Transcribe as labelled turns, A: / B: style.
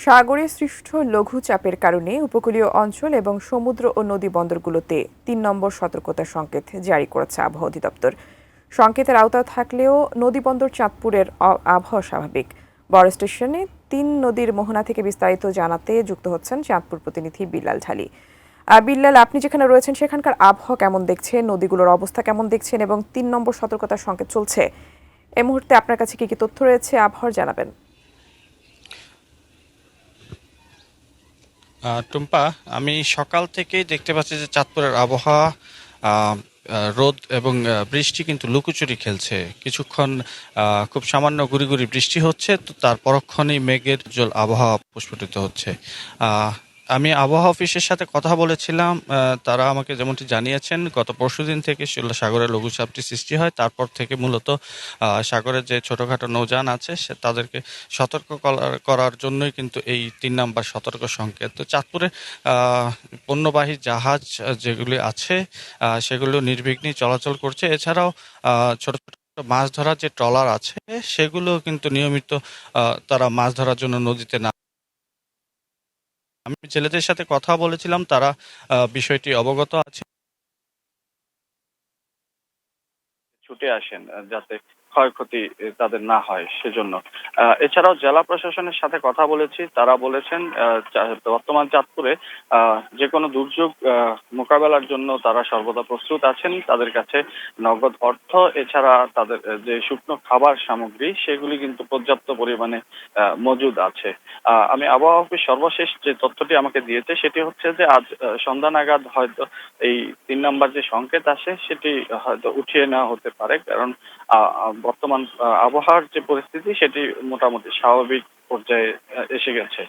A: সাগরে সৃষ্ট লঘুচাপের কারণে উপকূলীয় অঞ্চল এবং সমুদ্র ও নদী বন্দরগুলোতে ৩ নম্বর সতর্কতা সংকেত জারি করেছে আবহাওয়া অধিদপ্তর। সংকেতের আওতায় থাকলেও নদী বন্দর চাঁদপুরের আবহাওয়া স্বাভাবিক। বড় স্টেশনে ৩ নদীর মোহনা থেকে বিস্তারিত জানাতে যুক্ত হচ্ছেন চাঁদপুর প্রতিনিধি বিল্লাল ঢালী। বিল্লাল, আপনি যেখানে রয়েছেন সেখানকার আবহাওয়া কেমন দেখছেন, নদীগুলোর অবস্থা কেমন দেখছেন এবং ৩ নম্বর সতর্কতার সংকেত চলছে, এই মুহূর্তে আপনার কাছে কি কি তথ্য রয়েছে আবহাওয়ার জানাবেন।
B: টুম্পা, আমি সকাল থেকেই দেখতে পাচ্ছি যে চাঁদপুরের আবহাওয়া আহ, রোদ এবং বৃষ্টি কিন্তু লুকোচুরি খেলছে। কিছুক্ষণ খুব সামান্য গুড়ি গুড়ি বৃষ্টি হচ্ছে, তো তার পরক্ষণেই মেঘের উজ্জ্বল আবহাওয়া প্রস্ফুটিত হচ্ছে। আহ, আমি আবহাওয়া অফিসের সাথে কথা বলেছিলাম। তারা আমাকে যেমনটি জানিয়েছেন, গত পরশুদিন থেকে সাগরে লঘুচাপটি সৃষ্টি হয়। তারপর থেকে মূলত সাগরের যে ছোটখাটো নৌযান আছে তাদেরকে সতর্ক করার জন্যই কিন্তু এই ৩ নাম্বার সতর্ক সংকেত। তো চাঁদপুরে পণ্যবাহী জাহাজ যেগুলি আছে সেগুলো নির্বিঘ্নে চলাচল করছে। এছাড়াও ছোট ছোট মাছ ধরার যে ট্রলার আছে সেগুলো কিন্তু নিয়মিত তারা মাছ ধরার জন্য নদীতে না। আমি ছেলেদের সাথে কথা বলেছিলাম, তারা বিষয়টি অবগত আছে, ছুটে আসেন যাতে ক্ষয়ক্ষতি তাদের না হয় সেজন্য। এছাড়াও জেলা প্রশাসনের সাথে কথা বলেছি, তারা বলেছেন বর্তমান চাঁদপুরে যে কোনো দুর্যোগ মোকাবেলার জন্য তারা সর্বদা প্রস্তুত আছেন। তাদের কাছে নগদ অর্থ এছাড়া তাদের যে শুকনো খাবার সামগ্রী সেগুলি কিন্তু পর্যাপ্ত পরিমাণে মজুদ আছে। আমি আবহাওয়া অফিস সর্বশেষ যে তথ্যটি আমাকে দিয়েছে সেটি হচ্ছে যে আজ সন্ধ্যা নাগাদ হয়তো এই ৩ নাম্বার যে সংকেত আসে সেটি হয়তো উঠিয়ে নেওয়া হতে পারে, কারণ বর্তমান আবহাওয়ার যে পরিস্থিতি সেটি মোটামুটি স্বাভাবিক পর্যায়ে এসে গেছে।